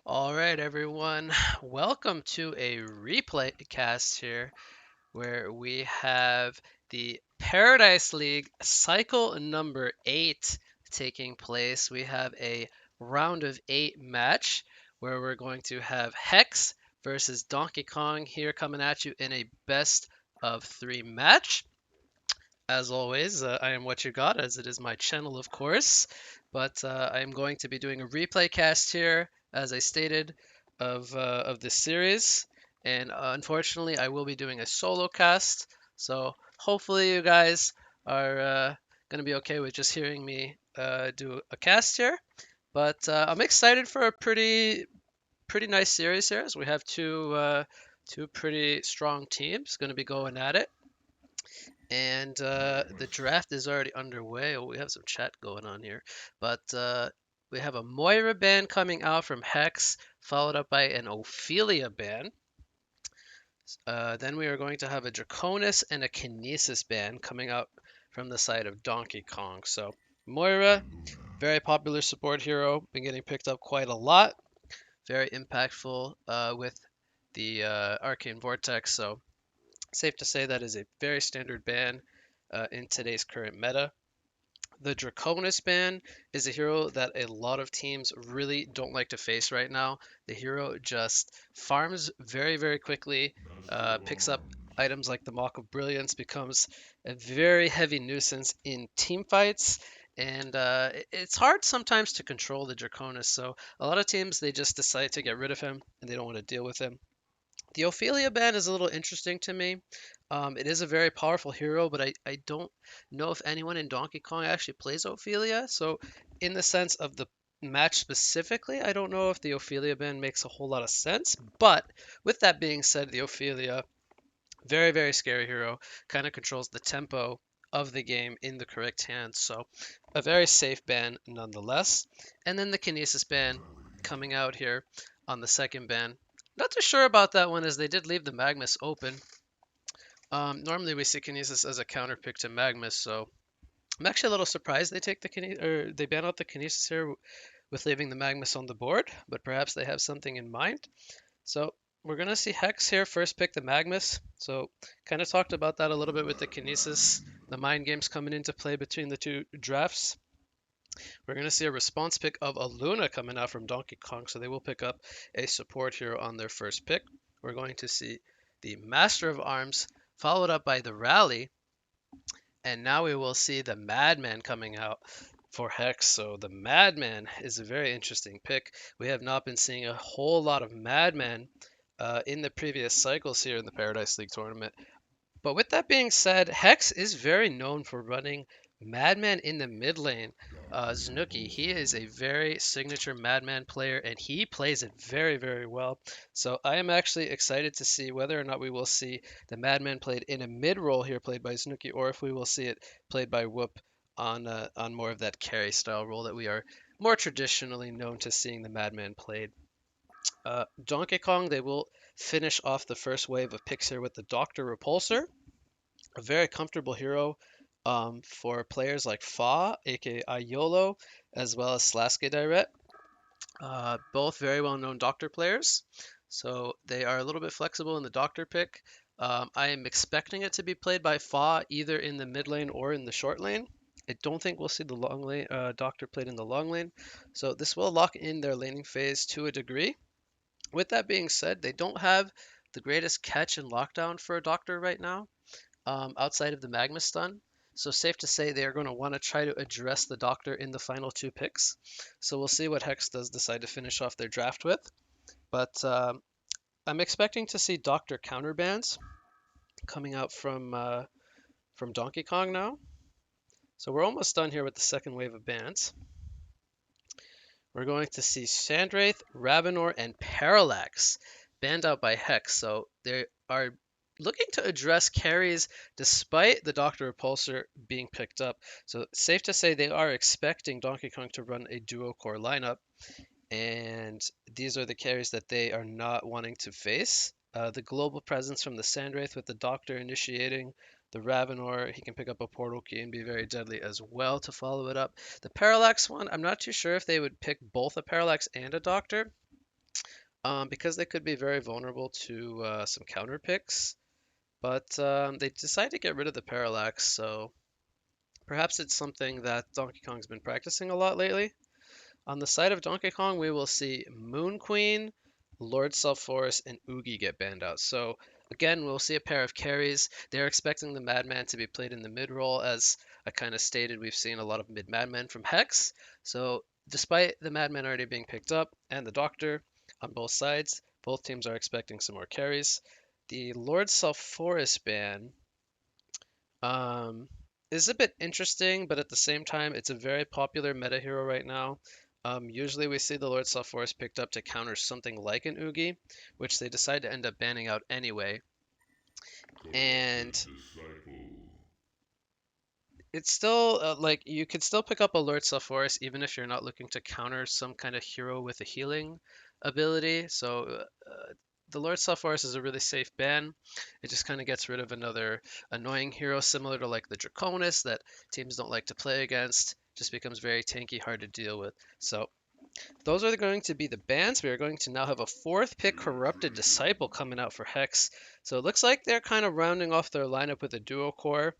All right, everyone. Welcome to a replay cast here where we have the Paradise League cycle number 8 taking place. We have a round of 8 match where we're going to have Hex versus Donkey Kong here coming at you in a best of 3 match. As always, I am what you got, as it is my channel, of course. But I am going to be doing a replay cast here, as I stated, of this series. And unfortunately, I will be doing a solo cast. So hopefully, you guys are going to be okay with just hearing me do a cast here. But I'm excited for a pretty nice series here, as we have two pretty strong teams going to be going at it. And the draft is already underway. Oh, we have some chat going on here. But we have a Moira ban coming out from Hex, followed up by an Ophelia ban. Then we are going to have a Draconis and a Kinesis ban coming out from the side of Donkey Kong. So Moira, very popular support hero, been getting picked up quite a lot. Very impactful with the Arcane Vortex. So safe to say that is a very standard ban in today's current meta. The Draconis ban is a hero that a lot of teams really don't like to face right now. The hero just farms very, very quickly, picks up items like the Mock of Brilliance, becomes a very heavy nuisance in team fights, and it's hard sometimes to control the Draconis. So a lot of teams, they just decide to get rid of him and they don't want to deal with him. The Ophelia ban is a little interesting to me. It is a very powerful hero, but I don't know if anyone in Donkey Kong actually plays Ophelia. So, in the sense of the match specifically, I don't know if the Ophelia ban makes a whole lot of sense. But with that being said, the Ophelia, very, very scary hero, kind of controls the tempo of the game in the correct hands. So, a very safe ban nonetheless. And then the Kinesis ban coming out here on the second ban. Not too sure about that one, as they did leave the Magnus open. Normally we see Kinesis as a counter pick to Magnus, so I'm actually a little surprised they take the or they ban out the Kinesis here with leaving the Magnus on the board, but perhaps they have something in mind. So we're gonna see Hex here first pick the Magnus. So kind of talked about that a little bit with the Kinesis, the mind games coming into play between the two drafts. We're going to see a response pick of a Luna coming out from Donkey Kong, so they will pick up a support hero on their first pick. We're going to see the Master of Arms, followed up by the Rally, and now we will see the Madman coming out for Hex. So the Madman is a very interesting pick. We have not been seeing a whole lot of Madman in the previous cycles here in the Paradise League tournament. But with that being said, Hex is very known for running Madman in the mid lane. Znuki, he is a very signature Madman player and he plays it very, very well. So I am actually excited to see whether or not we will see the Madman played in a mid role here, played by Znuki, or if we will see it played by Whoop on more of that carry style role that we are more traditionally known to seeing the Madman played. Donkey Kong, they will finish off the first wave of picks here with the Doctor Repulsor, a very comfortable hero for players like Fa, aka Iolo, as well as Slaske Direct. Both very well known Doctor players. So they are a little bit flexible in the Doctor pick. I am expecting it to be played by Fa either in the mid lane or in the short lane. I don't think we'll see the long lane Doctor played in the long lane. So this will lock in their laning phase to a degree. With that being said, they don't have the greatest catch and lockdown for a Doctor right now outside of the Magma Stun. So safe to say they are going to want to try to address the Doctor in the final two picks. So we'll see what Hex does decide to finish off their draft with. But I'm expecting to see Doctor counterbans coming out from Donkey Kong now. So we're almost done here with the second wave of bans. We're going to see Sandwraith, Ravenor, and Parallax banned out by Hex. So they are looking to address carries despite the Doctor Repulsor being picked up. So safe to say they are expecting Donkey Kong to run a duo core lineup. And these are the carries that they are not wanting to face. The global presence from the Sandwraith with the Doctor initiating, the Ravenor, he can pick up a portal key and be very deadly as well to follow it up. The Parallax one, I'm not too sure if they would pick both a Parallax and a Doctor. because they could be very vulnerable to some counter picks. But they decided to get rid of the parallax, so perhaps it's something that Donkey Kong's been practicing a lot lately. On the side of Donkey Kong, we will see Moon Queen, Lord Self-Forest, and Oogie get banned out. So again, we'll see a pair of carries. They're expecting the Madman to be played in the mid role. As I kind of stated, we've seen a lot of mid Madmen from Hex. So despite the Madman already being picked up and the Doctor on both sides, both teams are expecting some more carries. The Lord Self-Forest ban um, is a bit interesting, but at the same time, it's a very popular meta hero right now. Usually we see the Lord Self-Forest picked up to counter something like an Oogie, which they decide to end up banning out anyway. And it's still like you could still pick up a Lord Self-Forest even if you're not looking to counter some kind of hero with a healing ability. So the Lord Self-Forest is a really safe ban. It just kind of gets rid of another annoying hero similar to like the Draconis that teams don't like to play against. Just becomes very tanky, hard to deal with. So those are going to be the bans. We are going to now have a fourth pick Corrupted Disciple coming out for Hex. So it looks like they're kind of rounding off their lineup with a duo core.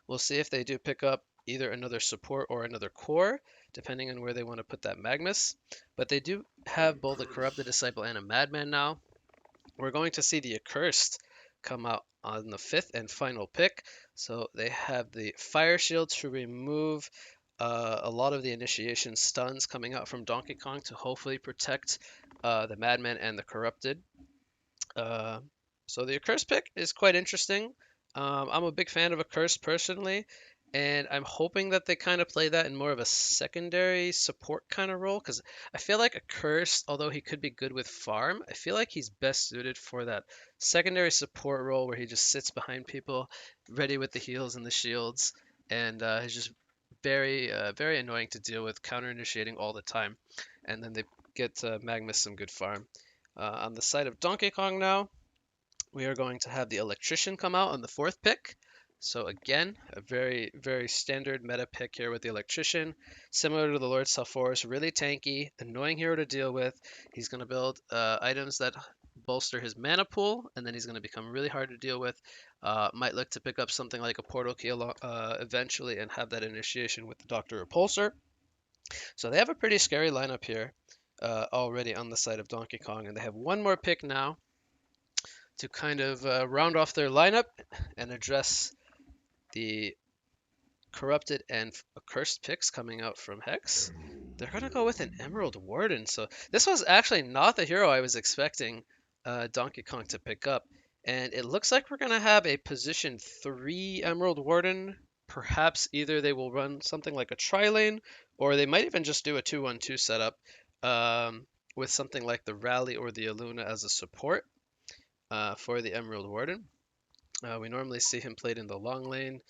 We'll see if they do pick up either another support or another core, depending on where they want to put that Magnus. But they do have both a Corrupted Disciple and a Madman now. We're going to see the Accursed come out on the fifth and final pick. So they have the Fire Shield to remove a lot of the initiation stuns coming out from Donkey Kong to hopefully protect the Madman and the Corrupted. Uh, so the Accursed pick is quite interesting. I'm a big fan of Accursed personally, and I'm hoping that they kind of play that in more of a secondary support kind of role, because I feel like Accursed, although he could be good with farm, I feel like he's best suited for that secondary support role where he just sits behind people, ready with the heals and the shields, and he's just very annoying to deal with, counter initiating all the time, and then they get Magnus some good farm. On the side of Donkey Kong now, we are going to have the Electrician come out on the fourth pick. So again, a very standard meta pick here with the Electrician. Similar to the Lord Self-Forest, really tanky, annoying hero to deal with. He's going to build items that bolster his mana pool, and then he's going to become really hard to deal with. Might look to pick up something like a Portal Key eventually and have that initiation with the Doctor Repulsor. So they have a pretty scary lineup here already on the side of Donkey Kong, and they have one more pick now to kind of round off their lineup and address the corrupted and accursed picks coming out from Hex. They're going to go with an Emerald Warden. So this was actually not the hero I was expecting Donkey Kong to pick up. And it looks like we're going to have a position 3 Emerald Warden. Perhaps either they will run something like a tri-lane, or they might even just do a 2-1-2 setup with something like the Rally or the Aluna as a support for the Emerald Warden. We normally see him played in the long lane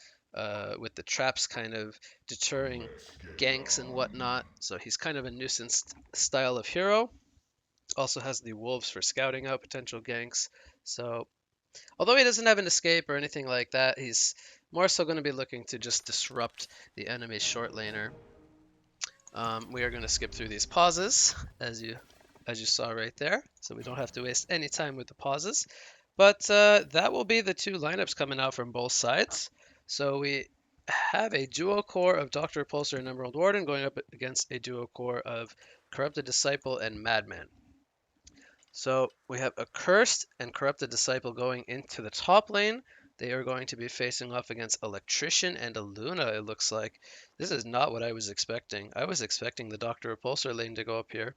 with the traps kind of deterring ganks and whatnot. So he's kind of a nuisance style of hero. Also has the wolves for scouting out potential ganks. So although he doesn't have an escape or anything like that, he's more so going to be looking to just disrupt the enemy's short laner. We are going to skip through these pauses as you saw right there, so we don't have to waste any time with the pauses. But that will be the two lineups coming out from both sides. So we have a duo core of Dr. Repulsor and Emerald Warden going up against a duo core of Corrupted Disciple and Madman. So we have Accursed and Corrupted Disciple going into the top lane. They are going to be facing off against Electrician and Aluna, it looks like. This is not what I was expecting. I was expecting the Dr. Repulsor lane to go up here.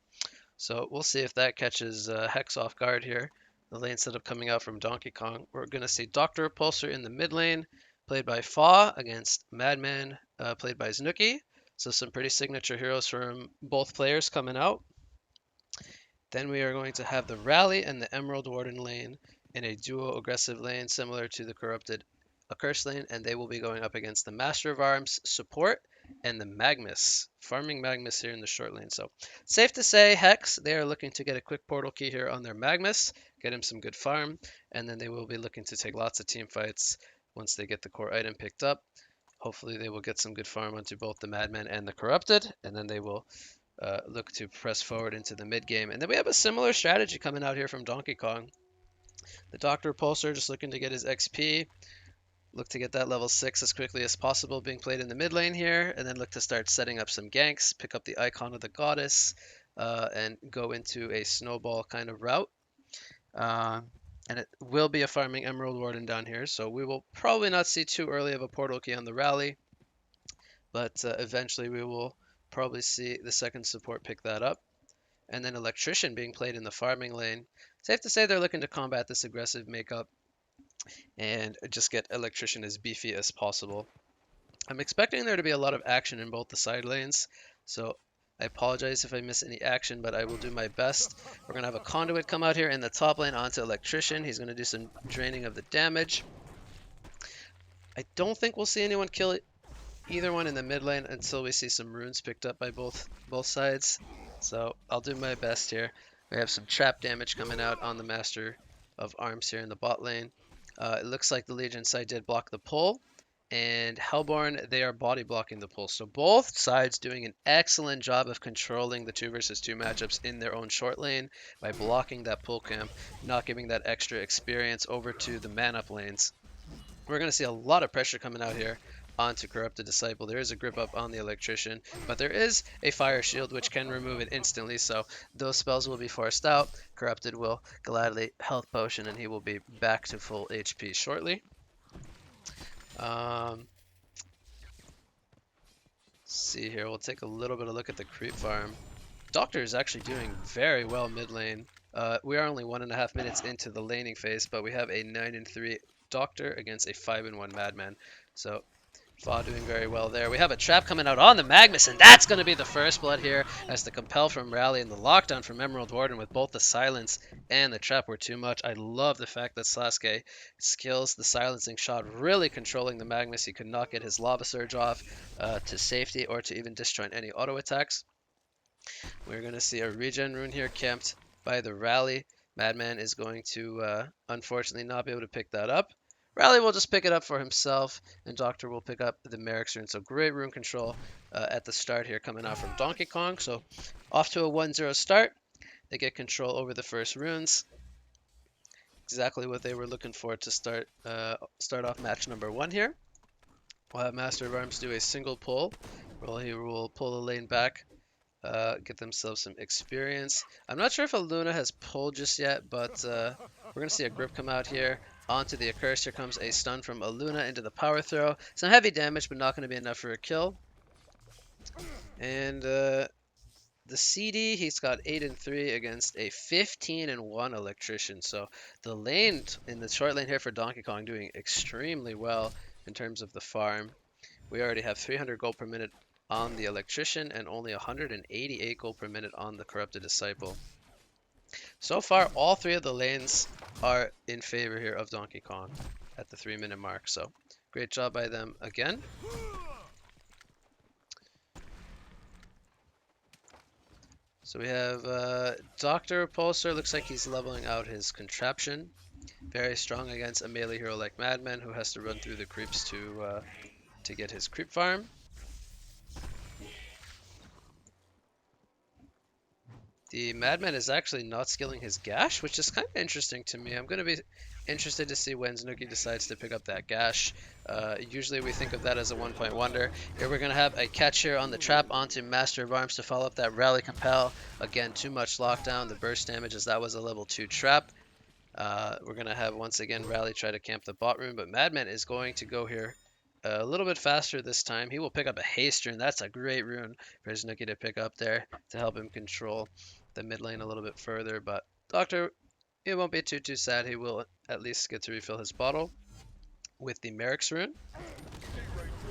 So we'll see if that catches Hex off guard here. The lane setup coming out from Donkey Kong. We're going to see Dr. Repulsor in the mid lane, played by Fa, against Madman, played by Snooki. So some pretty signature heroes from both players coming out. Then we are going to have the Rally and the Emerald Warden lane in a duo aggressive lane similar to the Corrupted Accursed lane, and they will be going up against the Master of Arms support and the Magnus, farming Magnus here in the short lane. So safe to say, Hex, they are looking to get a quick portal key here on their Magnus, get him some good farm, and then they will be looking to take lots of team fights once they get the core item picked up. Hopefully they will get some good farm onto both the Madman and the Corrupted, and then they will look to press forward into the mid game. And then we have a similar strategy coming out here from Donkey Kong. The Dr. Repulsor just looking to get his XP, look to get that level 6 as quickly as possible, being played in the mid lane here, and then look to start setting up some ganks, pick up the icon of the goddess, and go into a snowball kind of route. And it will be a farming Emerald Warden down here, so we will probably not see too early of a portal key on the rally, but eventually we will probably see the second support pick that up. And then Electrician being played in the farming lane. Safe to say they're looking to combat this aggressive makeup and just get Electrician as beefy as possible. I'm expecting there to be a lot of action in both the side lanes, so I apologize if I miss any action, but I will do my best. We're going to have a Conduit come out here in the top lane onto Electrician. He's going to do some draining of the damage. I don't think we'll see anyone kill either one in the mid lane until we see some runes picked up by both sides. So I'll do my best here. We have some trap damage coming out on the Master of Arms here in the bot lane. It looks like the Legion side did block the pull, and Hellborn, they are body blocking the pull. So both sides doing an excellent job of controlling the 2 versus 2 matchups in their own short lane by blocking that pull camp, not giving that extra experience over to the man-up lanes. We're going to see a lot of pressure coming out here onto Corrupted Disciple. There is a grip up on the Electrician, but there is a Fire Shield which can remove it instantly, so those spells will be forced out. Corrupted will gladly health potion and he will be back to full HP shortly. See here, we'll take a little bit of a look at the creep farm. Doctor is actually doing very well mid lane. We are only 1.5 minutes into the laning phase, but we have a 9-3 Doctor against a 5-1 Madman. So Fa doing very well there. We have a trap coming out on the Magnus, and that's going to be the first blood here as the compel from Rally and the lockdown from Emerald Warden with both the silence and the trap were too much. I love the fact that Sasuke skills the silencing shot, really controlling the Magnus. He could not get his Lava Surge off to safety or to even disjoint any auto attacks. We're going to see a regen rune here camped by the Rally. Madman is going to unfortunately not be able to pick that up. Rally will just pick it up for himself, and Doctor will pick up the Merrick's rune. So great rune control at the start here coming out from Donkey Kong. So off to a 1-0 start. They get control over the first runes. Exactly what they were looking for to start off match number 1 here. We'll have Master of Arms do a single pull. He will pull the lane back, get themselves some experience. I'm not sure if Aluna has pulled just yet, but we're going to see a grip come out here. Onto the Accursed. Here comes a stun from Aluna into the power throw. Some heavy damage, but not going to be enough for a kill. And the CD, he's got 8-3 against a 15-1 Electrician. So the lane in the short lane here for Donkey Kong doing extremely well in terms of the farm. We already have 300 gold per minute on the Electrician and only 188 gold per minute on the Corrupted Disciple. So far, all 3 of the lanes are in favor here of Donkey Kong at the 3-minute mark. So great job by them again. So we have Dr. Repulsor. Looks like he's leveling out his contraption. Very strong against a melee hero like Madman, who has to run through the creeps to get his creep farm. The Madman is actually not skilling his Gash, which is kind of interesting to me. I'm going to be interested to see when Snooki decides to pick up that Gash. Usually we think of that as a one-point wonder. Here we're going to have a catch here on the trap onto Master of Arms to follow up that Rally Compel. Again, too much lockdown. The burst damage as that was a level 2 trap. We're going to have, once again, Rally try to camp the bot room, but Madman is going to go here a little bit faster this time. He will pick up a Haste rune. That's a great rune for Snooki to pick up there to help him control the mid lane a little bit further, but Doctor, it won't be too sad. He will at least get to refill his bottle with the Merrick's rune.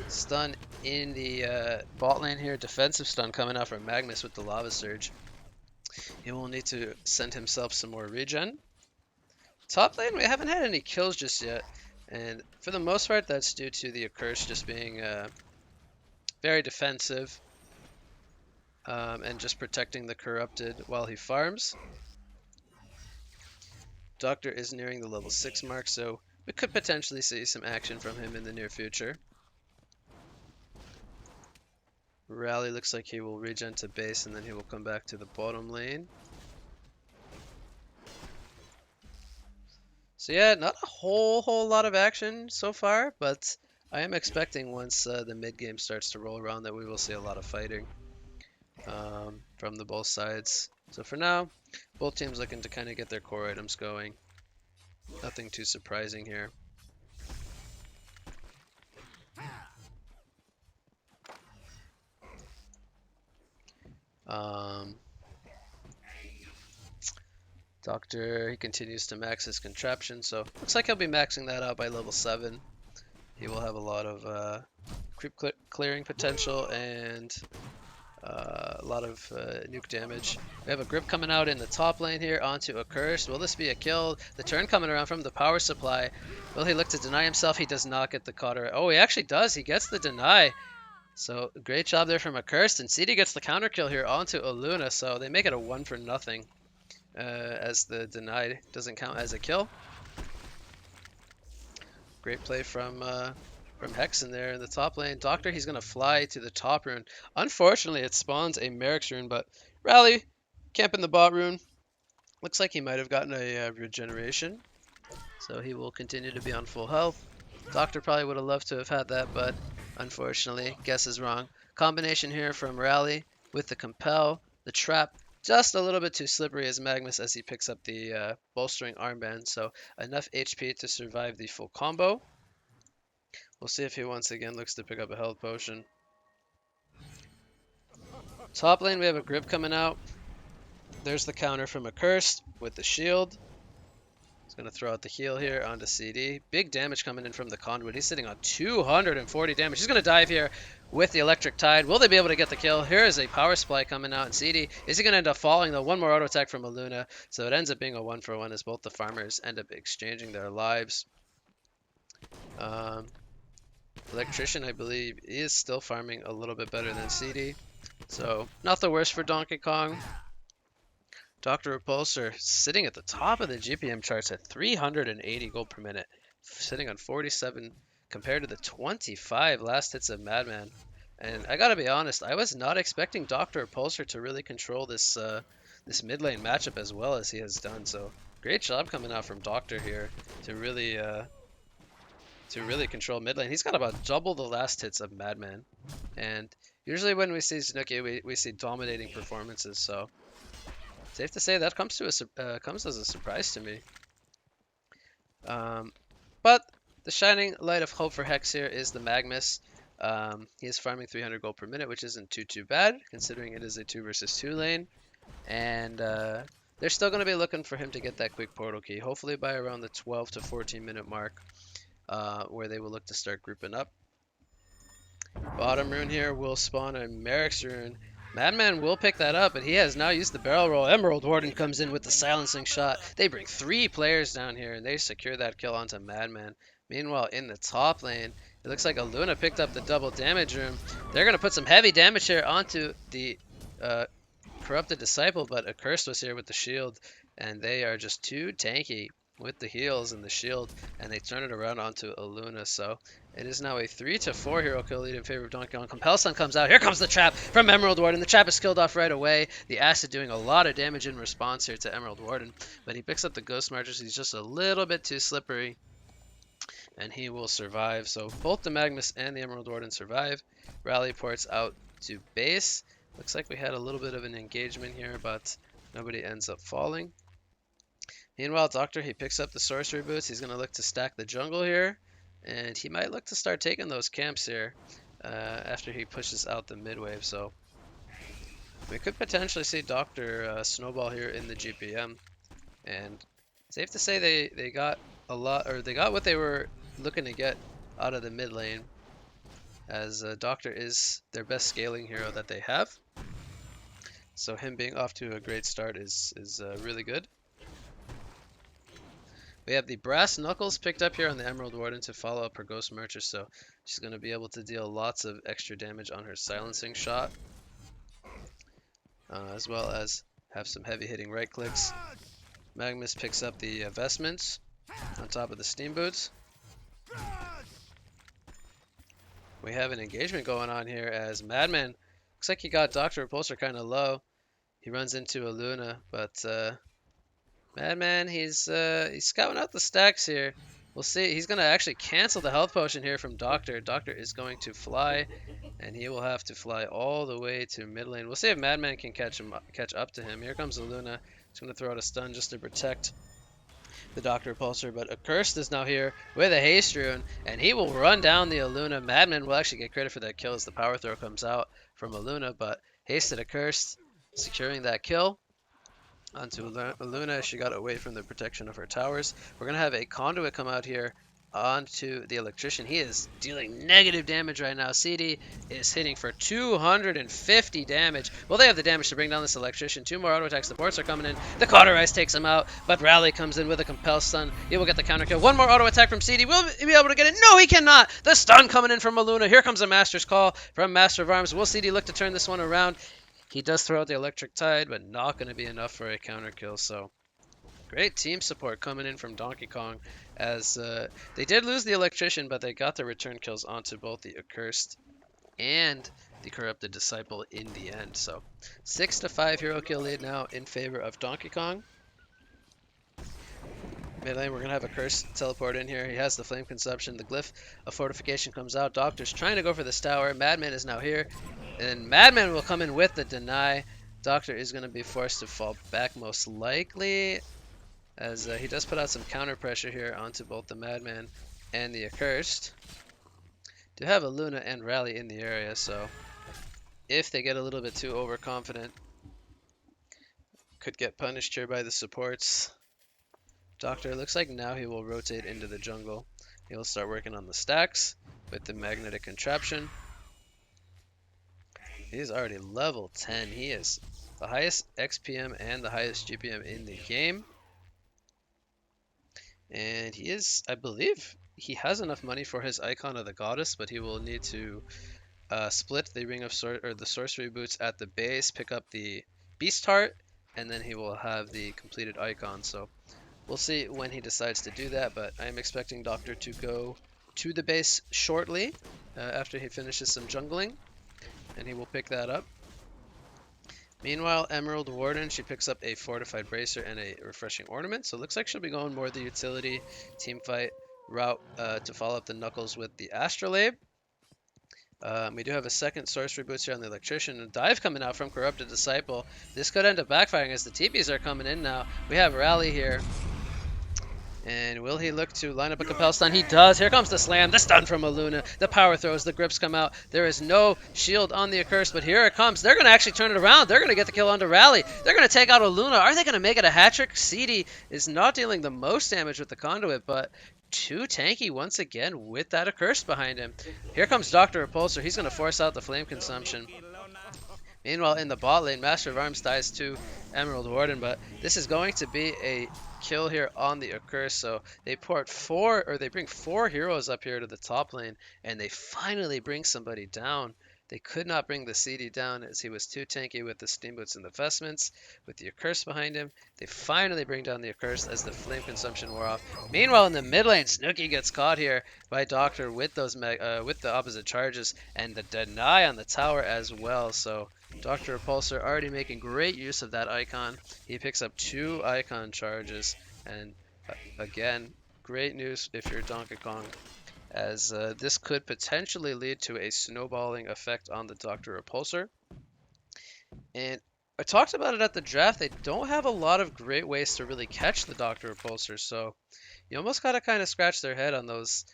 Stun in the bot lane here. Defensive stun coming out from Magnus with the Lava Surge. He will need to send himself some more regen. Top lane, we haven't had any kills just yet, and for the most part that's due to the Accursed just being very defensive. And just protecting the Corrupted while he farms. Doctor is nearing the level 6 mark, so we could potentially see some action from him in the near future. Rally looks like he will regen to base and then he will come back to the bottom lane. So yeah, not a whole lot of action so far, but I am expecting once the mid game starts to roll around that we will see a lot of fighting from the both sides. So for now, both teams looking to kind of get their core items going. Nothing too surprising here. Doctor, he continues to max his contraption, so looks like he'll be maxing that out by level 7. He will have a lot of creep clearing potential and a lot of nuke damage. We have a grip coming out in the top lane here onto a curse. Will this be a kill? The turn coming around from the power supply. Will he look to deny himself? He does not get the cutter. Oh, he actually does. He gets the deny. So great job there from a curse. And CD gets the counter kill here onto a Luna. So they make it a 1 for nothing as the deny doesn't count as a kill. Great play from Hex in there in the top lane. Doctor, he's going to fly to the top rune. Unfortunately, it spawns a Merrick's rune, but Rally, camping the bot rune. Looks like he might have gotten a regeneration, so he will continue to be on full health. Doctor probably would have loved to have had that, but unfortunately, guess is wrong. Combination here from Rally with the Compel, the Trap, just a little bit too slippery as Magnus as he picks up the bolstering armband, so enough HP to survive the full combo. We'll see if he once again looks to pick up a health potion. Top lane, we have a grip coming out. There's the counter from Accursed with the shield. He's going to throw out the heal here onto CD. Big damage coming in from the conduit. He's sitting on 240 damage. He's going to dive here with the electric tide. Will they be able to get the kill? Here is a power supply coming out, and CD, is he going to end up falling though? One more auto attack from a Luna, so it ends up being a 1 for 1 as both the farmers end up exchanging their lives. Electrician, I believe, is still farming a little bit better than CD, so not the worst for Donkey Kong. Dr. Repulsor sitting at the top of the GPM charts at 380 gold per minute, sitting on 47 compared to the 25 last hits of Madman. And I gotta be honest, I was not expecting Dr. Repulsor to really control this this mid lane matchup as well as he has done. So great job coming out from Doctor here to really control mid lane. He's got about double the last hits of Madman, and usually when we see Snooki, we see dominating performances. So safe to say that comes as a surprise to me. But the shining light of hope for Hex here is the Magnus. He is farming 300 gold per minute, which isn't too bad considering it is a 2 versus 2 lane. And they're still going to be looking for him to get that quick portal key, hopefully by around the 12 to 14 minute mark, where they will look to start grouping up. Bottom rune here will spawn a Merrick's rune. Madman will pick that up, but he has now used the barrel roll. Emerald Warden comes in with the silencing shot. They bring 3 players down here, and they secure that kill onto Madman. Meanwhile, in the top lane, it looks like a Luna picked up the double damage room. They're going to put some heavy damage here onto the Corrupted Disciple, but Accursed was here with the shield, and they are just too tanky with the heals and the shield, and they turn it around onto a Luna. So it is now a 3 to 4 hero kill lead in favor of Donkey Kong. Compel Sun comes out. Here comes the trap from Emerald Warden. The trap is killed off right away. The acid doing a lot of damage in response here to Emerald Warden, but he picks up the Ghost Marchers. He's just a little bit too slippery, and he will survive. So both the Magnus and the Emerald Warden survive. Rally ports out to base. Looks like we had a little bit of an engagement here, but nobody ends up falling. Meanwhile, Doctor, he picks up the sorcery boots. He's going to look to stack the jungle here, and he might look to start taking those camps here after he pushes out the mid wave. So we could potentially see Doctor snowball here in the GPM, and safe to say they got a lot, or they got what they were looking to get out of the mid lane, as Doctor is their best scaling hero that they have. So him being off to a great start is really good. We have the Brass Knuckles picked up here on the Emerald Warden to follow up her Ghost Merchant, so she's going to be able to deal lots of extra damage on her silencing shot, as well as have some heavy hitting right clicks. Magnus picks up the vestments on top of the steam boots. We have an engagement going on here as Madman Looks like he got Dr. Repulsor kind of low. He runs into a Luna, but Madman, he's scouting out the stacks here. We'll see. He's gonna actually cancel the health potion here from Doctor. Doctor is going to fly, and he will have to fly all the way to mid lane. We'll see if Madman can catch up to him. Here comes a Luna. He's gonna throw out a stun just to protect the Doctor Repulsor, but Accursed is now here with a haste rune, and he will run down the Aluna. Madman will actually get credit for that kill as the power throw comes out from Aluna, but hasted Accursed, securing that kill onto Aluna. She got away from the protection of her towers. We're going to have a Conduit come out here onto the Electrician. He is dealing negative damage right now. CD is hitting for 250 damage. Well, they have the damage to bring down this Electrician. 2 more auto attacks. The ports are coming in. The Cauterize takes him out, but Rally comes in with a Compel Stun. He will get the counter kill. 1 more auto attack from CD. Will he be able to get it? No, he cannot. The stun coming in from Aluna. Here comes a Master's Call from Master of Arms. Will CD look to turn this one around? He does throw out the Electric Tide, but not going to be enough for a counter kill. So great team support coming in from Donkey Kong, as they did lose the Electrician, but they got the return kills onto both the Accursed and the Corrupted Disciple in the end. So 6-5 hero kill lead now in favor of Donkey Kong. Mid lane, we're going to have Accursed teleport in here. He has the Flame Consumption. The Glyph of Fortification comes out. Doctor's trying to go for this tower. Madman is now here. And Madman will come in with the deny. Doctor is going to be forced to fall back most likely, as he does put out some counter pressure here onto both the Madman and the Accursed. Do have a Luna and Rally in the area, so if they get a little bit too overconfident, could get punished here by the supports. Doctor looks like now he will rotate into the jungle. He will start working on the stacks with the Magnetic Contraption. He's already level 10. He is the highest XPM and the highest GPM in the game. And he is, I believe, he has enough money for his Icon of the Goddess, but he will need to split the Ring of the Sorcery Boots at the base, pick up the Beast Heart, and then he will have the completed Icon. So we'll see when he decides to do that, but I am expecting Doctor to go to the base shortly after he finishes some jungling, and he will pick that up. Meanwhile, Emerald Warden, she picks up a Fortified Bracer and a Refreshing Ornament, so it looks like she'll be going more the utility team fight route to follow up the Knuckles with the Astrolabe. We do have a second Sorcery Boots here on the Electrician. A dive coming out from Corrupted Disciple. This could end up backfiring as the TPs are coming in now. We have Rally here. And will he look to line up a Compel Stun? He does. Here comes the Slam, the stun from Aluna, the power throws, the grips come out. There is no shield on the Accursed, but here it comes. They're going to actually turn it around. They're going to get the kill onto Rally. They're going to take out Aluna. Are they going to make it a hat trick? CD is not dealing the most damage with the Conduit, but too tanky once again with that Accursed behind him. Here comes Dr. Repulsor. He's going to force out the Flame Consumption. Meanwhile, in the bot lane, Master of Arms dies to Emerald Warden, but this is going to be a kill here on the Accursed. So they bring 4 heroes up here to the top lane, and they finally bring somebody down. They could not bring the CD down as he was too tanky with the Steamboots and the Vestments. With the Accursed behind him, they finally bring down the Accursed as the Flame Consumption wore off. Meanwhile, in the mid lane, Snooki gets caught here by Doctor with those with the opposite charges and the deny on the tower as well. So Dr. Repulsor already making great use of that icon. He picks up 2 icon charges, and again, great news if you're Donkey Kong, as this could potentially lead to a snowballing effect on the Dr. Repulsor. And I talked about it at the draft. They don't have a lot of great ways to really catch the Dr. Repulsor, so you almost gotta kind of scratch their head on those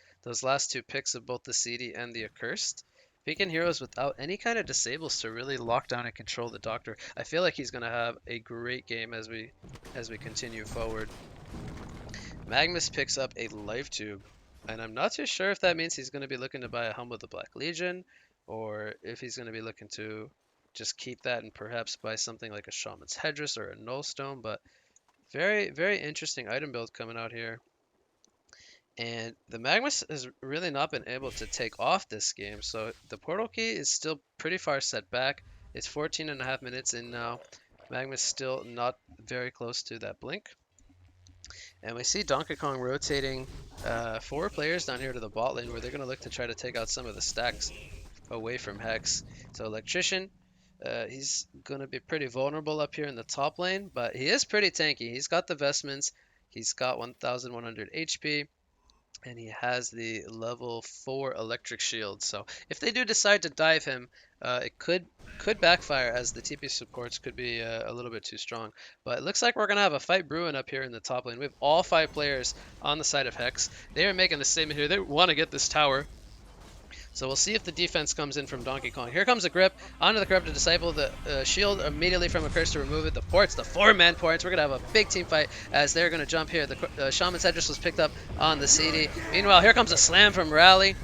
last 2 picks of both the CD and the Accursed. Picking heroes without any kind of disables to really lock down and control the Doctor. I feel like he's gonna have a great game as we continue forward. Magnus picks up a Life Tube, and I'm not too sure if that means he's going to be looking to buy a Helm of the Black Legion, or if he's going to be looking to just keep that and perhaps buy something like a Shaman's Headdress or a Nullstone. But very, very interesting item build coming out here. And the Magnus has really not been able to take off this game, so the portal key is still pretty far set back. It's 14.5 minutes in now. Magnus still not very close to that blink. And we see Donkey Kong rotating 4 players down here to the bot lane, where they're going to look to try to take out some of the stacks away from Hex. So Electrician, He's going to be pretty vulnerable up here in the top lane, but he is pretty tanky. He's got the vestments, he's got 1100 HP, and he has the level 4 electric shield. So if they do decide to dive him, it could backfire, as the TP supports could be a little bit too strong. But it looks like we're going to have a fight brewing up here in the top lane. We have all 5 players on the side of Hex. They are making a statement here. They want to get this tower. So we'll see if the defense comes in from Donkey Kong. Here comes a grip onto the Corrupted Disciple. The shield immediately from a curse to remove it. The ports, the 4-man ports. We're going to have a big team fight as they're going to jump here. The Shaman's Headdress was picked up on the CD. Meanwhile, here comes a slam from Rally.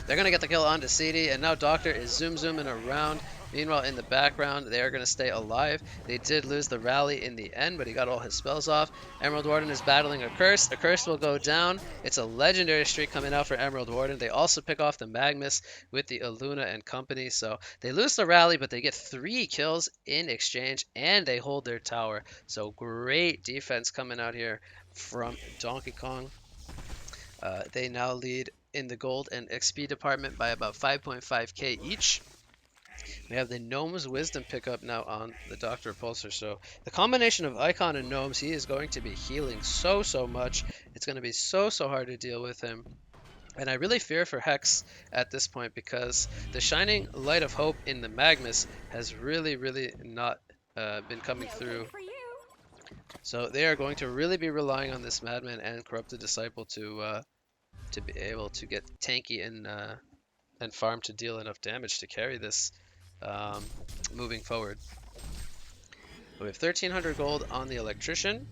They're going to get the kill onto CD, and now Doctor is zooming around. Meanwhile, in the background, they are going to stay alive. They did lose the rally in the end, but he got all his spells off. Emerald Warden is battling a curse. The curse will go down. It's a legendary streak coming out for Emerald Warden. They also pick off the Magnus with the Aluna and company. So they lose the rally, but they get 3 kills in exchange, and they hold their tower. So great defense coming out here from Donkey Kong. They now lead in the gold and XP department by about 5.5k each. We have the Gnome's Wisdom pickup now on the Dr. Repulsor. So the combination of Icon and Gnomes, he is going to be healing so much. It's going to be so hard to deal with him. And I really fear for Hex at this point, because the Shining Light of Hope in the Magnus has really not been coming through. So they are going to really be relying on this Madman and Corrupted Disciple to be able to get tanky and farm to deal enough damage to carry this moving forward. We have 1300 gold on the Electrician.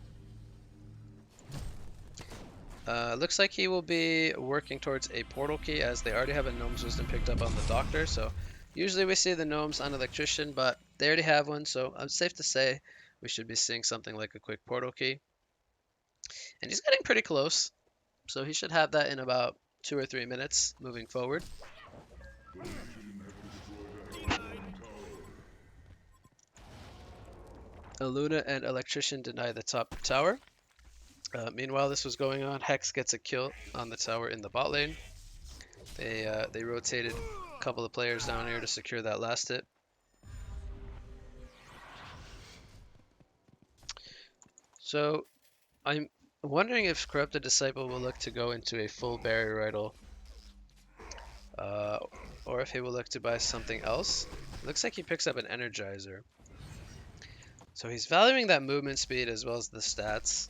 Looks like he will be working towards a portal key, as they already have a Gnome's Wisdom picked up on the Doctor. So usually we see the Gnomes on Electrician, but they already have one, so it's safe to say we should be seeing something like a quick portal key. And he's getting pretty close, so he should have that in about 2 or 3 minutes moving forward. Aluna and Electrician deny the top tower. Meanwhile, this was going on. Hex gets a kill on the tower in the bot lane. They rotated a couple of players down here to secure that last hit. So I'm wondering if Corrupted Disciple will look to go into a full barrier idol, or if he will look to buy something else. It looks like he picks up an Energizer. So he's valuing that movement speed as well as the stats.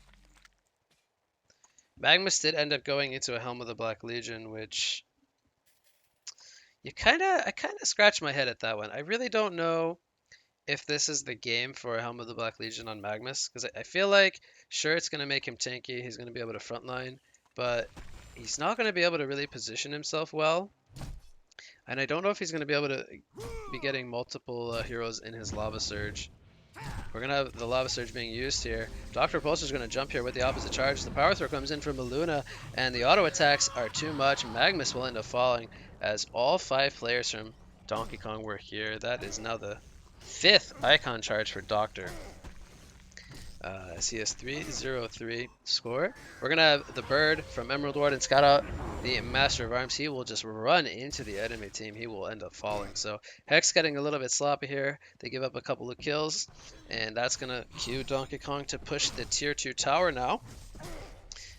Magnus did end up going into a Helm of the Black Legion, which I kind of scratch my head at that one. I really don't know if this is the game for a Helm of the Black Legion on Magnus, because I feel like, sure, it's going to make him tanky, he's going to be able to frontline, but he's not going to be able to really position himself well. And I don't know if he's going to be able to be getting multiple heroes in his Lava Surge. We're going to have the Lava Surge being used here. Dr. Repulsor is going to jump here with the opposite charge. The power throw comes in from Aluna, and the auto attacks are too much. Magnus will end up falling, as all 5 players from Donkey Kong were here. That is now the 5th icon charge for Doctor. As he has 303 score. We're going to have the Bird from Emerald Warden scout out the Master of Arms. He will just run into the enemy team. He will end up falling. So Hex getting a little bit sloppy here. They give up a couple of kills, and that's going to cue Donkey Kong to push the tier 2 tower now.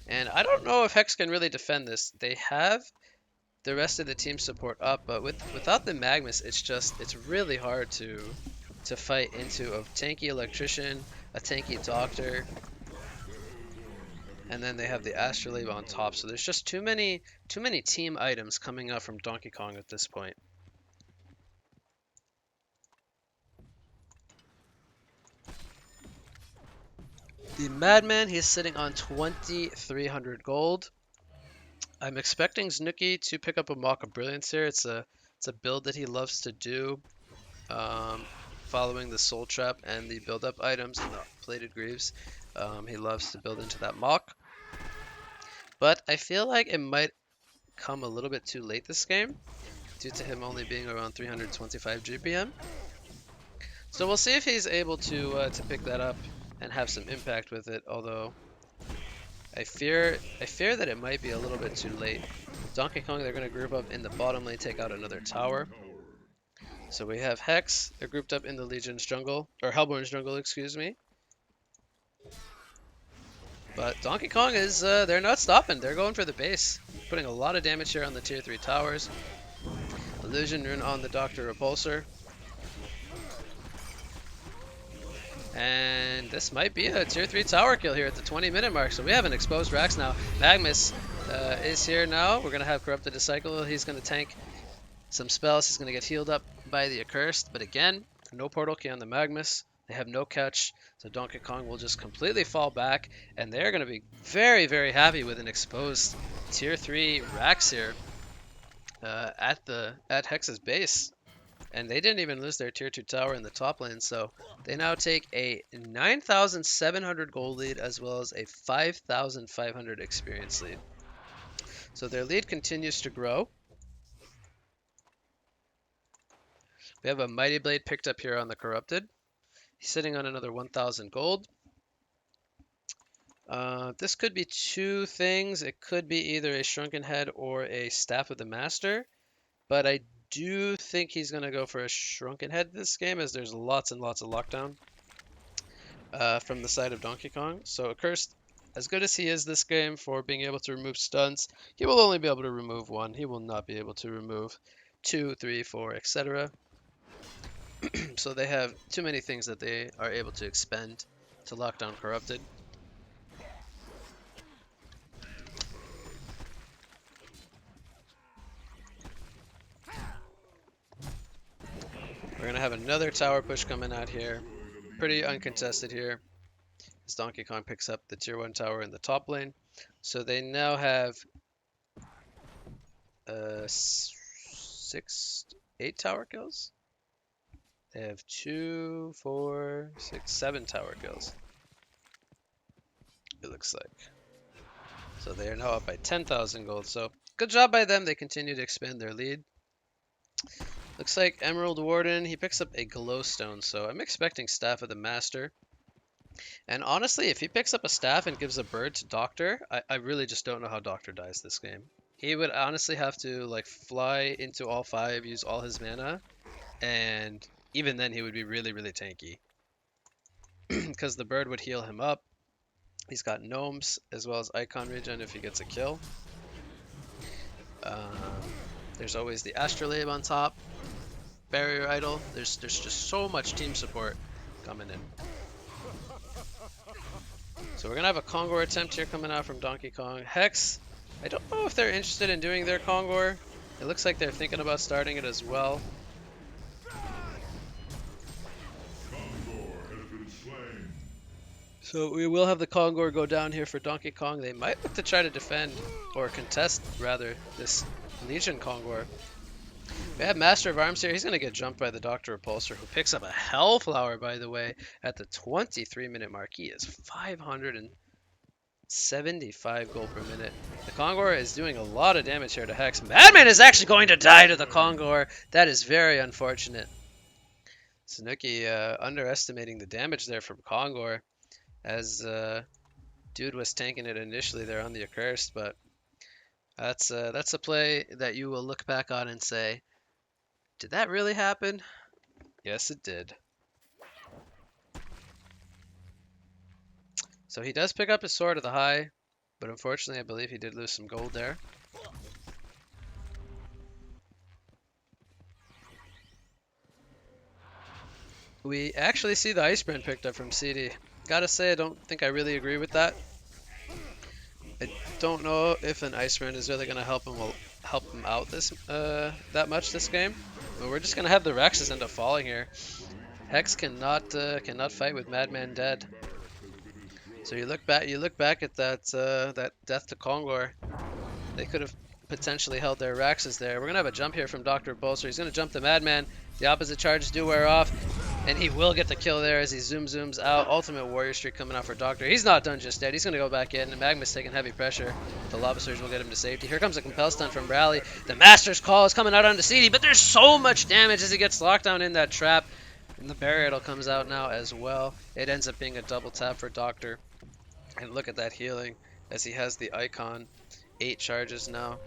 And I don't know if Hex can really defend this. They have the rest of the team support up, but without the Magnus, it's really hard to fight into a tanky Electrician, a tanky Doctor, and then they have the Astrolabe on top. So there's just too many team items coming up from Donkey Kong at this point. The Madman, he's sitting on 2,300 gold. I'm expecting Snooki to pick up a Mock of Brilliance here. It's a build that he loves to do, following the Soul Trap and the build-up items and the Plated Greaves. He loves to build into that Mock. But I feel like it might come a little bit too late this game, due to him only being around 325 GPM. So we'll see if he's able to pick that up and have some impact with it, although I fear that it might be a little bit too late. Donkey Kong, they're going to group up in the bottom lane, take out another tower. So we have Hex. They're grouped up in the Legion's jungle, or Hellborn's jungle, excuse me. But Donkey Kong is, they're not stopping. They're going for the base. Putting a lot of damage here on the tier 3 towers. Illusion Rune on the Doctor Repulsor. And this might be a tier 3 tower kill here at the 20-minute mark. So we have an exposed Rax now. Magnus is here now. We're going to have Corrupted Disciple. He's going to tank some spells. He's going to get healed up by the Accursed. But again, no portal key on the Magnus. They have no catch. So Donkey Kong will just completely fall back. And they're going to be very, very happy with an exposed tier 3 Rax here at Hex's base. And they didn't even lose their tier 2 tower in the top lane, so they now take a 9,700 gold lead as well as a 5,500 experience lead. So their lead continues to grow. We have a Mighty Blade picked up here on the Corrupted. He's sitting on another 1,000 gold. This could be two things. It could be either a Shrunken Head or a Staff of the Master, but I do think he's going to go for a Shrunken Head this game, as there's lots and lots of lockdown from the side of Donkey Kong. So Accursed, as good as he is this game for being able to remove stuns, he will only be able to remove one. He will not be able to remove 2, 3, 4, etc. So they have too many things that they are able to expend to lock down Corrupted. We're going to have another tower push coming out here. Pretty uncontested here, as Donkey Kong picks up the tier 1 tower in the top lane. So they now have 8 tower kills. They have 2, 4, 6, 7 tower kills, it looks like. So they are now up by 10,000 gold. So good job by them. They continue to expand their lead. Looks like Emerald Warden, he picks up a glowstone, so I'm expecting Staff of the Master. And honestly, if he picks up a staff and gives a bird to Doctor, I really just don't know how Doctor dies this game. He would honestly have to like fly into all 5, use all his mana, and even then he would be really, really tanky. Because the bird would heal him up. He's got gnomes as well as icon regen if he gets a kill. There's always the Astrolabe on top. Barrier Idol. There's just so much team support coming in. So we're gonna have a Kongor attempt here coming out from Donkey Kong. Hex, I don't know if they're interested in doing their Kongor. It looks like they're thinking about starting it as well. So we will have the Kongor go down here for Donkey Kong. They might look to try to defend, or contest rather, this Legion Kongor. We have Master of Arms here. He's going to get jumped by the Doctor Repulsor, who picks up a Hellflower, by the way, at the 23-minute mark. He is 575 gold per minute. The Kongor is doing a lot of damage here to Hex. Madman is actually going to die to the Kongor. That is very unfortunate. Sanuki underestimating the damage there from Kongor, as dude was tanking it initially there on the Accursed, but that's a play that you will look back on and say, did that really happen? Yes, it did. So he does pick up his Sword of the High, but unfortunately I believe he did lose some gold there. We actually see the Ice Brand picked up from CD. Gotta say, I don't think I really agree with that. I don't know if an Ice Brand is really gonna help him out this that much this game. But we're just gonna have the Rexes end up falling here. Hex cannot fight with Madman dead. So you look back at that that death to Kongor. They could have potentially held their Rexes there. We're gonna have a jump here from Dr. Repulsor. He's gonna jump the Madman. The opposite charges do wear off, and he will get the kill there as he zooms out. Ultimate Warrior Streak coming out for Doctor. He's not done just yet. He's gonna go back in, and Magma's taking heavy pressure. The Lava Surge will get him to safety. Here comes a Compel Stun from Rally. The Master's Call is coming out onto CD, but there's so much damage as he gets locked down in that trap. And the Barrier Idol comes out now as well. It ends up being a double tap for Doctor. And look at that healing as he has the Icon. 8 charges now.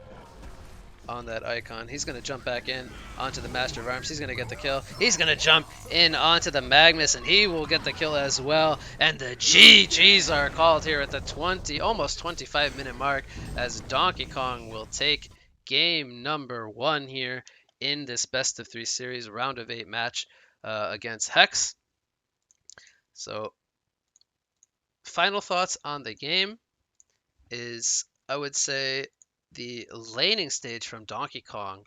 on that icon. He's going to jump back in onto the Master of Arms. He's going to get the kill. He's going to jump in onto the Magnus, and he will get the kill as well. And the GGs are called here at the almost 25-minute mark, as Donkey Kong will take game number 1 here in this best of 3 series round of 8 match against Hex. So, final thoughts on the game is, I would say, the laning stage from Donkey Kong,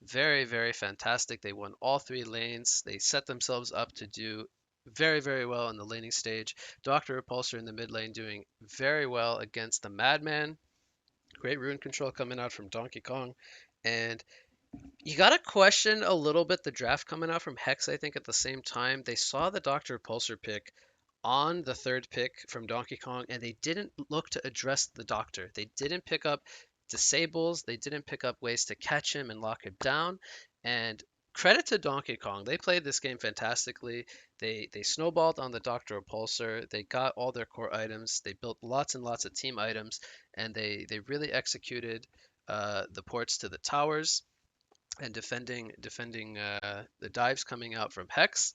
very, very fantastic. They won all 3 lanes. They set themselves up to do very, very well in the laning stage. Dr. Repulsor in the mid lane doing very well against the Madman. Great rune control coming out from Donkey Kong. And you got to question a little bit the draft coming out from Hex, I think, at the same time. They saw the Dr. Repulsor pick on the 3rd pick from Donkey Kong, and they didn't look to address the Doctor. They didn't pick up disables. They didn't pick up ways to catch him and lock him down. And credit to Donkey Kong. They played this game fantastically. They snowballed on the Doctor Repulsor. They got all their core items. They built lots and lots of team items, and they really executed the ports to the towers and defending the dives coming out from Hex.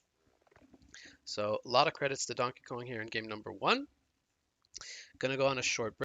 So a lot of credits to Donkey Kong here in game number 1. Gonna go on a short break.